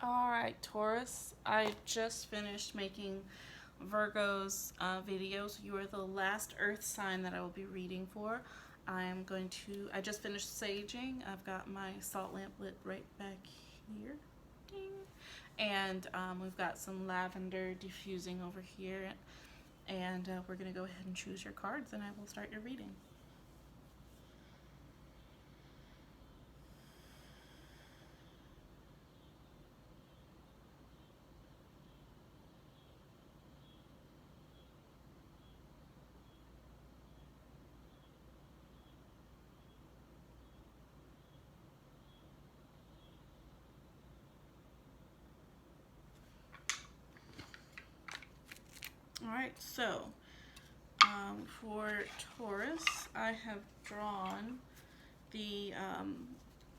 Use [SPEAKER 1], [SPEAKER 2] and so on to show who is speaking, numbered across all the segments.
[SPEAKER 1] Alright, Taurus, I just finished making Virgo's videos. You are the last earth sign that I will be reading for. I just finished saging. I've got my salt lamp lit right back here. Ding. And we've got some lavender diffusing over here. And we're going to go ahead and choose your cards and I will start your reading. Alright, so for Taurus, I have drawn the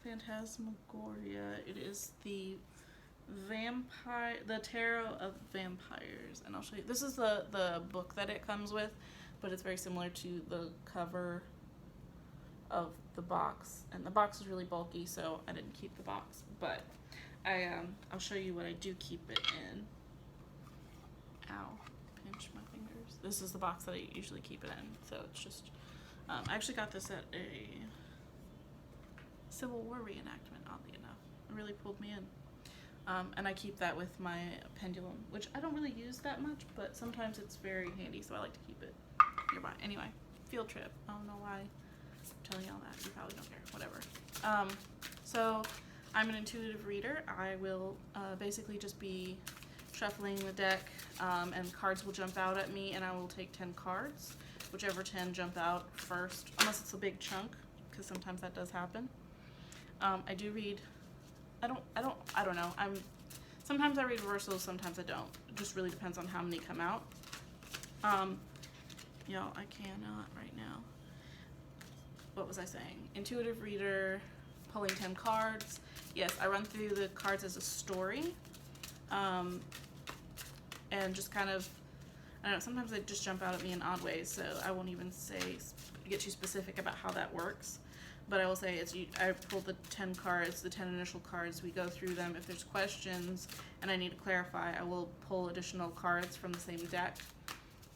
[SPEAKER 1] Phantasmagoria. It is the Tarot of Vampires, and I'll show you. This is the book that it comes with, but it's very similar to the cover of the box, and the box is really bulky, so I didn't keep the box, but I'll show you what I do keep it in. Ow. Pinch my fingers. This is the box that I usually keep it in, so it's just I actually got this at a Civil War reenactment, oddly enough. It really pulled me in. And I keep that with my pendulum, which I don't really use that much, but sometimes it's very handy, so I like to keep it nearby. Anyway, field trip. I don't know why I'm telling you all that. You probably don't care. Whatever. So I'm an intuitive reader. I will basically just be shuffling the deck, and cards will jump out at me, and I will take 10 cards, whichever 10 jump out first, unless it's a big chunk, because sometimes that does happen. I do read. I don't know. Sometimes I read reversals, sometimes I don't. It just really depends on how many come out. I cannot right now. What was I saying? Intuitive reader, pulling 10 cards. Yes, I run through the cards as a story. And just kind of, I don't know, sometimes they just jump out at me in odd ways, so I won't even get too specific about how that works. But I will say, I pull the 10 cards, the 10 initial cards, we go through them. If there's questions and I need to clarify, I will pull additional cards from the same deck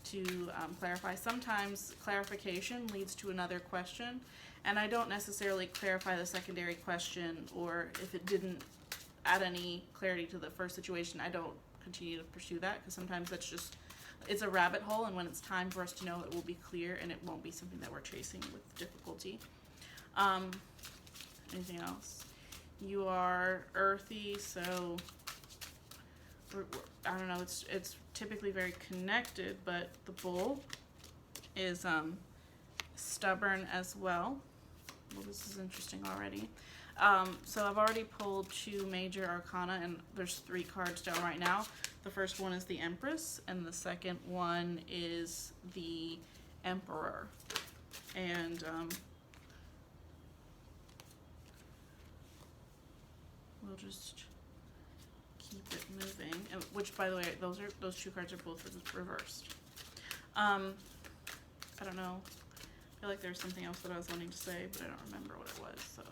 [SPEAKER 1] to clarify. Sometimes clarification leads to another question, and I don't necessarily clarify the secondary question, or if it didn't add any clarity to the first situation, I don't continue to pursue that, because sometimes it's a rabbit hole, and when it's time for us to know, it will be clear and it won't be something that we're chasing with difficulty. Anything else? You are earthy, so I don't know, it's typically very connected, but the bull is stubborn as well. Well, this is interesting already. So I've already pulled 2 major arcana, and there's 3 cards down right now. The first one is the Empress, and the second one is the Emperor. And we'll just keep it moving. Which, by the way, those 2 cards are both reversed. I don't know. I feel like there's something else that I was wanting to say, but I don't remember what it was. So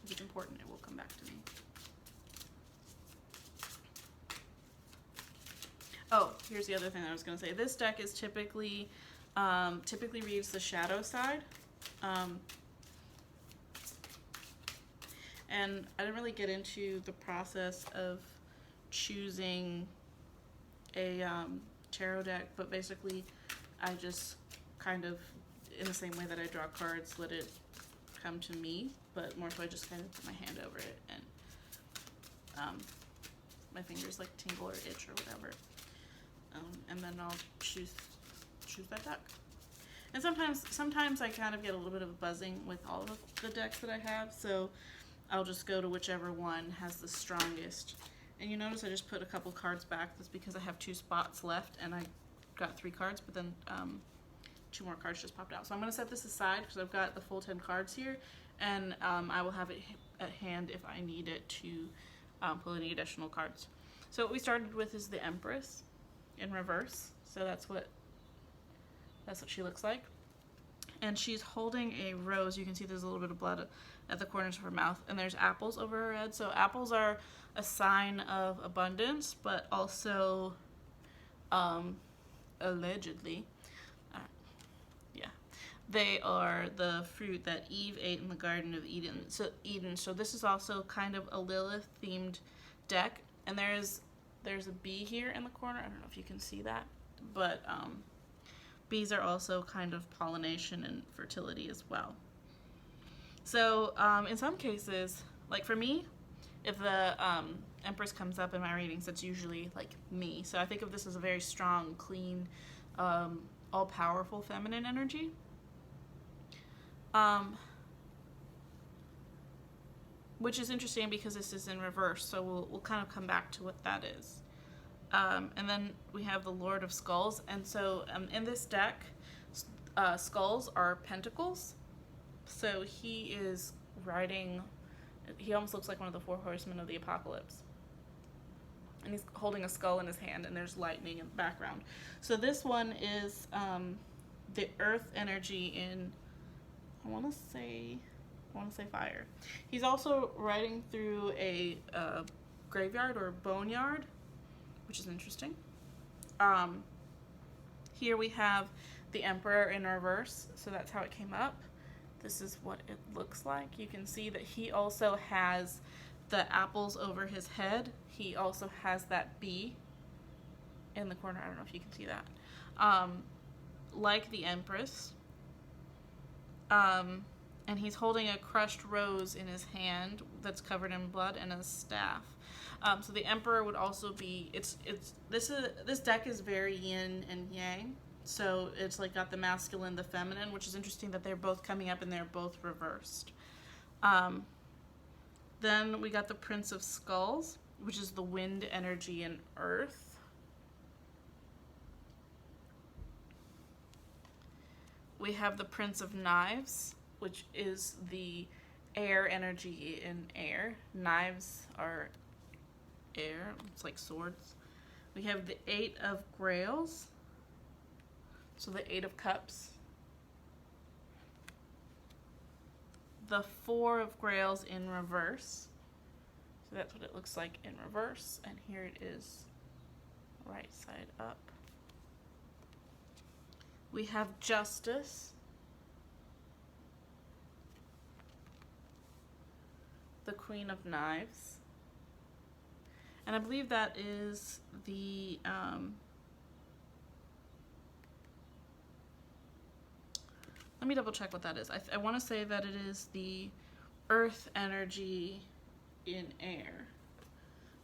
[SPEAKER 1] if it's important, it will come back to me. Oh, here's the other thing that I was going to say. This deck is typically reads the shadow side. And I didn't really get into the process of choosing a tarot deck, but basically I just kind of, in the same way that I draw cards, let it come to me, but more so I just kind of put my hand over it, and my fingers like tingle or itch or whatever, and then I'll choose that deck. And sometimes I kind of get a little bit of a buzzing with all of the decks that I have, so I'll just go to whichever one has the strongest. And you notice I just put a couple cards back. That's because I have 2 spots left, and I got 3 cards, but then 2 more cards just popped out. So I'm going to set this aside because I've got the full 10 cards here, and I will have it at hand if I need it to pull any additional cards. So what we started with is the Empress in reverse. So that's what she looks like. And she's holding a rose. You can see there's a little bit of blood at the corners of her mouth, and there's apples over her head. So apples are a sign of abundance, but also, allegedly, uh, yeah, they are the fruit that Eve ate in the Garden of Eden. So this is also kind of a Lilith-themed deck, and there's a bee here in the corner. I don't know if you can see that, but bees are also kind of pollination and fertility as well. So in some cases, like for me, if the Empress comes up in my readings, it's usually like me. So I think of this as a very strong, clean, all-powerful feminine energy. Which is interesting because this is in reverse, so we'll kind of come back to what that is. And then we have the Lord of Skulls, and so in this deck, skulls are pentacles. So he is riding, he almost looks like one of the four horsemen of the apocalypse. And he's holding a skull in his hand, and there's lightning in the background. So this one is the earth energy in, I want to say fire. He's also riding through a graveyard or boneyard, which is interesting. Here we have the Emperor in reverse, so that's how it came up. This is what it looks like. You can see that he also has the apples over his head. He also has that bee in the corner. I don't know if you can see that. Like the Empress. And he's holding a crushed rose in his hand that's covered in blood and a staff. So the Emperor would also be, this deck is very yin and yang. So it's like got the masculine, the feminine, which is interesting that they're both coming up and they're both reversed. Then we got the Prince of Skulls, which is the wind energy and earth. We have the Prince of Knives, which is the air energy in air. Knives are air, it's like swords. We have the Eight of Grails, so the Eight of Cups. The Four of Grails in reverse, so that's what it looks like in reverse, and here it is right side up. We have Justice, the Queen of Knives, and I believe that is the let me double check what that is. I want to say that it is the earth energy in air.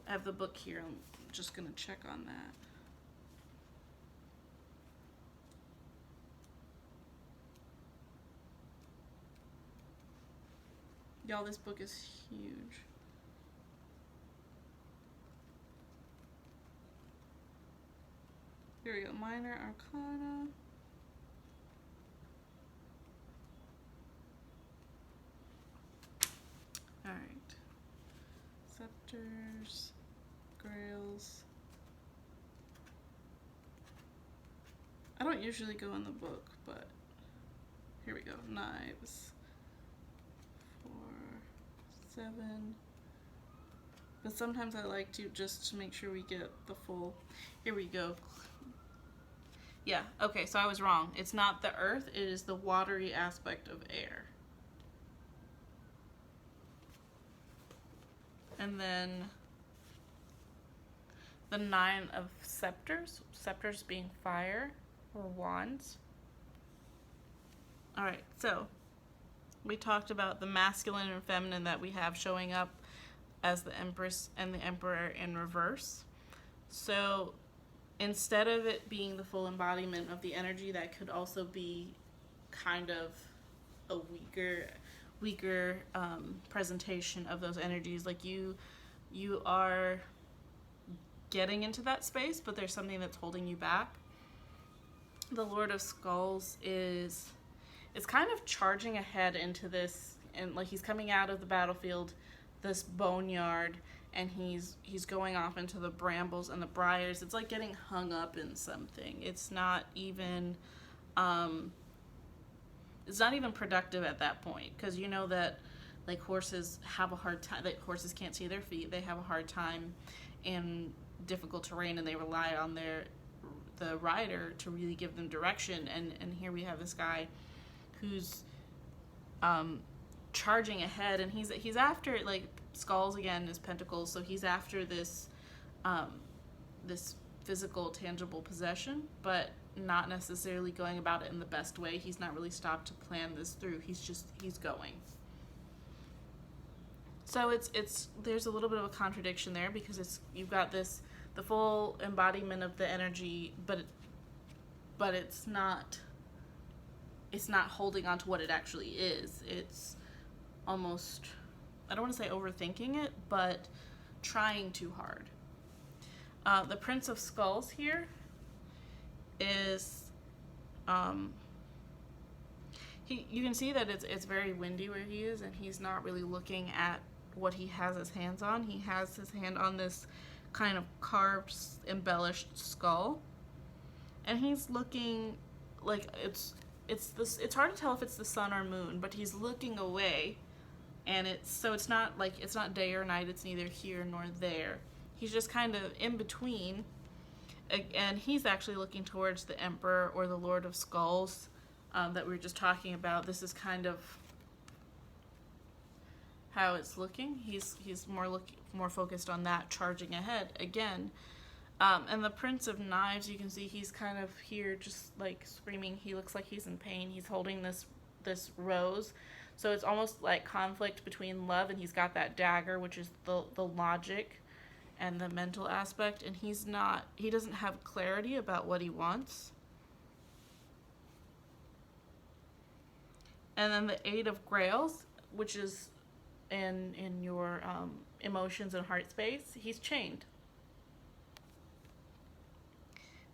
[SPEAKER 1] I have the book here. I'm just going to check on that. Y'all, this book is huge. Here we go. Minor Arcana. Alright. Scepters. Grails. I don't usually go in the book, but here we go. Knives. 4, 7. But sometimes I like to just to make sure we get the full. Here we go. Yeah, okay, so I was wrong. It's not the earth, it is the watery aspect of air. And then the 9 of Scepters. Scepters being fire or wands. Alright, so we talked about the masculine and feminine that we have showing up as the Empress and the Emperor in reverse. So instead of it being the full embodiment of the energy, that could also be kind of a weaker presentation of those energies. Like you are getting into that space, but there's something that's holding you back. The Lord of Skulls is kind of charging ahead into this, and like he's coming out of the battlefield, this boneyard, and he's going off into the brambles and the briars. It's like getting hung up in something. It's not even productive at that point, because you know that like horses have a hard time, like horses can't see their feet, they have a hard time in difficult terrain, and they rely on the rider to really give them direction. And here we have this guy who's charging ahead, and he's after, like, skulls again is pentacles, so he's after this this physical, tangible possession, but not necessarily going about it in the best way. He's not really stopped to plan this through. He's going. So it's there's a little bit of a contradiction there, because you've got the full embodiment of the energy, but it's not holding on to what it actually is. It's almost, I don't want to say overthinking it, but trying too hard. The Prince of Skulls here is, you can see that it's very windy where he is, and he's not really looking at what he has his hands on. He has his hand on this kind of carved, embellished skull, and he's looking like it's hard to tell if it's the sun or moon, but he's looking away, and it's not day or night. It's neither here nor there. He's just kind of in between, and he's actually looking towards the Emperor or the Lord of Skulls that we were just talking about. This is kind of how it's looking. He's more focused on that, charging ahead again. And the Prince of Knives, you can see he's kind of here just like screaming. He looks like he's in pain. He's holding this rose. So it's almost like conflict between love, and he's got that dagger, which is the logic and the mental aspect, and he doesn't have clarity about what he wants. And then the Eight of Grails, which is in your emotions and heart space, he's chained.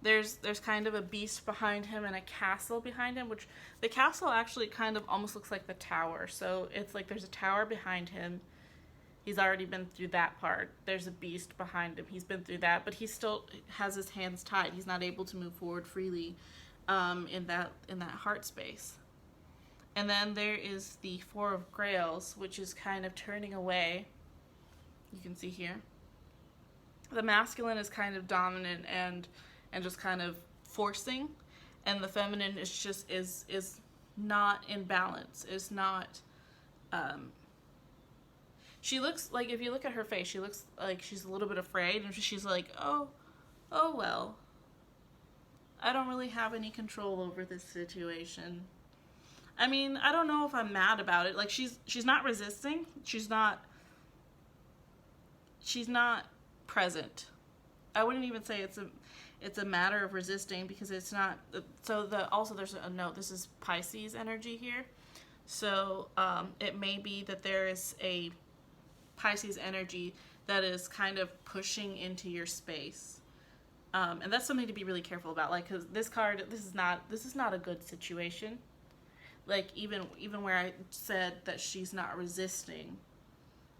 [SPEAKER 1] There's kind of a beast behind him and a castle behind him, which the castle actually kind of almost looks like the tower. So it's like there's a tower behind him. He's already been through that part. There's a beast behind him. He's been through that, but he still has his hands tied. He's not able to move forward freely in that heart space. And then there is the Four of Grails, which is kind of turning away. You can see here. The masculine is kind of dominant and just kind of forcing, and the feminine is not in balance. Is not. She looks like, if you look at her face, she looks like she's a little bit afraid, and she's like, oh well, I don't really have any control over this situation. I mean, I don't know if I'm mad about it. Like, she's not resisting. She's not present. I wouldn't even say it's a matter of resisting, because it's not. So also there's a note. This is Pisces energy here. So it may be that there is a Pisces energy that is kind of pushing into your space, and that's something to be really careful about. Like, because this card, this is not a good situation. Like, even where I said that she's not resisting,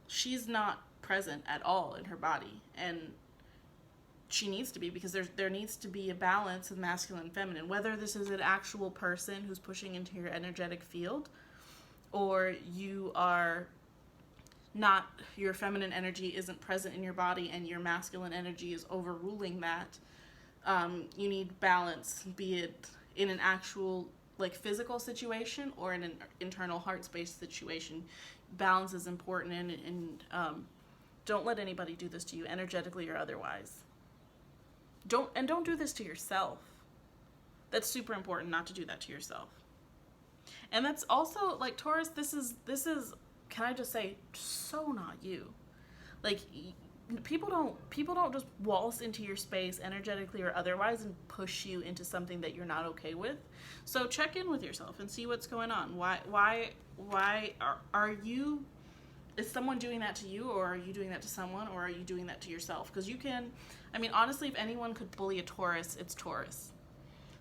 [SPEAKER 1] she's not present at all in her body, and she needs to be, because there needs to be a balance of masculine and feminine. Whether this is an actual person who's pushing into your energetic field, or you are not, your feminine energy isn't present in your body and your masculine energy is overruling that, you need balance, be it in an actual like physical situation or in an internal heart space situation. Balance is important, and don't let anybody do this to you, energetically or otherwise. Don't do this to yourself. That's super important, not to do that to yourself. And that's also, like, Taurus, this is can I just say, so not you. Like, people don't just waltz into your space energetically or otherwise and push you into something that you're not okay with. So check in with yourself and see what's going on. Why are you, is someone doing that to you, or are you doing that to someone, or are you doing that to yourself? Because you can, I mean, honestly, if anyone could bully a Taurus, it's Taurus.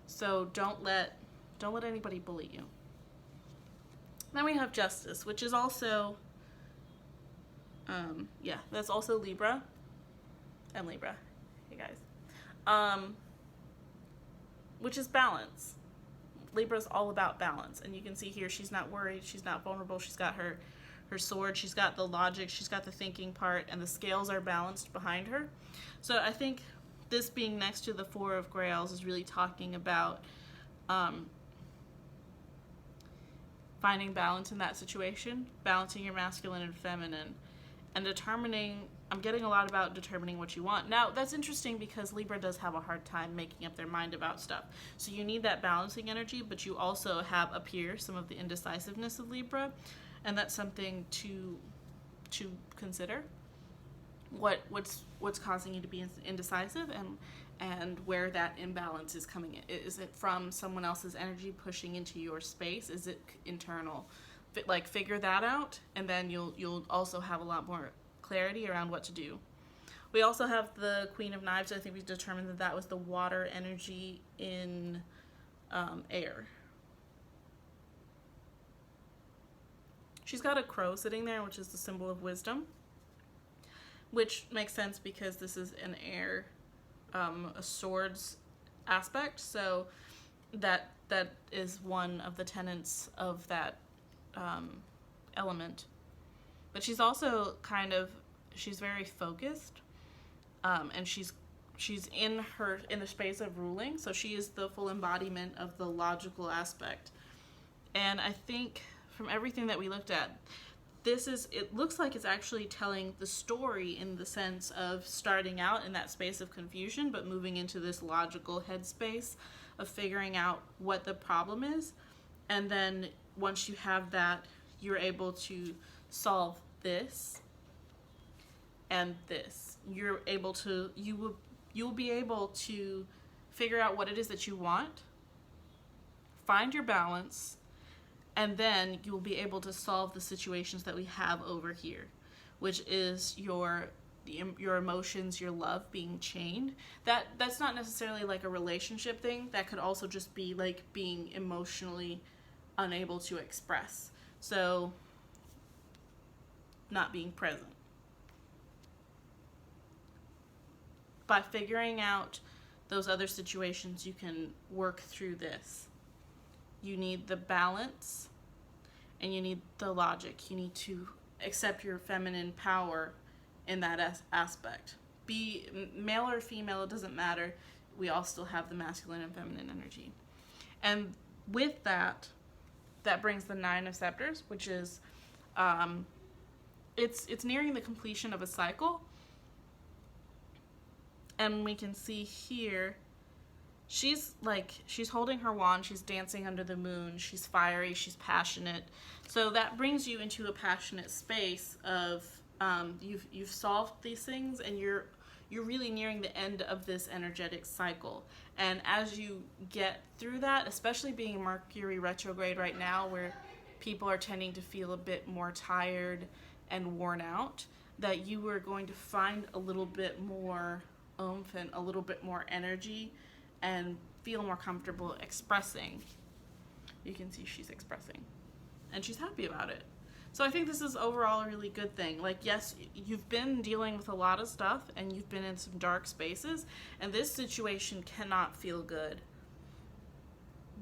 [SPEAKER 1] So don't let anybody bully you. Then we have Justice, which is also, that's also Libra. And Libra, hey guys. Which is balance. Libra's all about balance. And you can see here, she's not worried, she's not vulnerable, she's got her her sword. She's got the logic, she's got the thinking part, and the scales are balanced behind her. So I think this being next to the Four of Grails is really talking about finding balance in that situation, balancing your masculine and feminine, and determining, I'm getting a lot about determining what you want. Now, that's interesting because Libra does have a hard time making up their mind about stuff. So you need that balancing energy, but you also have up here some of the indecisiveness of Libra, and that's something to consider. What's causing you to be indecisive, and where that imbalance is coming in. Is it from someone else's energy pushing into your space? Is it internal? Like, figure that out, and then you'll also have a lot more clarity around what to do. We also have the Queen of Knives. I think we determined that was the water energy in air. She's got a crow sitting there, which is the symbol of wisdom, which makes sense because this is an air, a swords aspect. So that is one of the tenets of that element. But she's also she's very focused, and she's in the space of ruling. So she is the full embodiment of the logical aspect. And I think from everything that we looked at, it looks like it's actually telling the story in the sense of starting out in that space of confusion, but moving into this logical headspace of figuring out what the problem is. And then once you have that, you're able to solve this and this. You'll be able to figure out what it is that you want, find your balance, and then you'll be able to solve the situations that we have over here, which is your emotions, your love being chained. That's not necessarily like a relationship thing. That could also just be like being emotionally unable to express. So not being present. By figuring out those other situations, you can work through this. You need the balance, and you need the logic. You need to accept your feminine power in that aspect. Be male or female, it doesn't matter. We all still have the masculine and feminine energy. And with that brings the Nine of Scepters, which is, it's nearing the completion of a cycle. And we can see here, she's holding her wand, she's dancing under the moon, she's fiery, she's passionate. So that brings you into a passionate space of you've solved these things, and you're really nearing the end of this energetic cycle. And as you get through that, especially being Mercury retrograde right now, where people are tending to feel a bit more tired and worn out, that you are going to find a little bit more oomph and a little bit more energy and feel more comfortable expressing. You can see she's expressing, and she's happy about it. So I think this is overall a really good thing. Like, yes, you've been dealing with a lot of stuff, and you've been in some dark spaces, and this situation cannot feel good.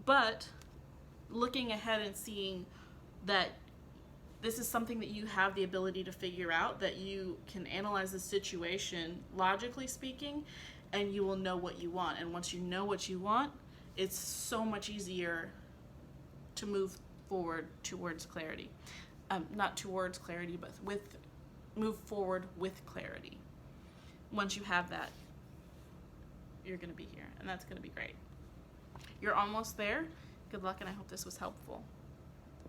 [SPEAKER 1] But looking ahead and seeing that this is something that you have the ability to figure out, that you can analyze the situation logically speaking, and you will know what you want. And once you know what you want, it's so much easier to move forward towards clarity. Not towards clarity, but move forward with clarity. Once you have that, you're going to be here, and that's going to be great. You're almost there. Good luck, and I hope this was helpful.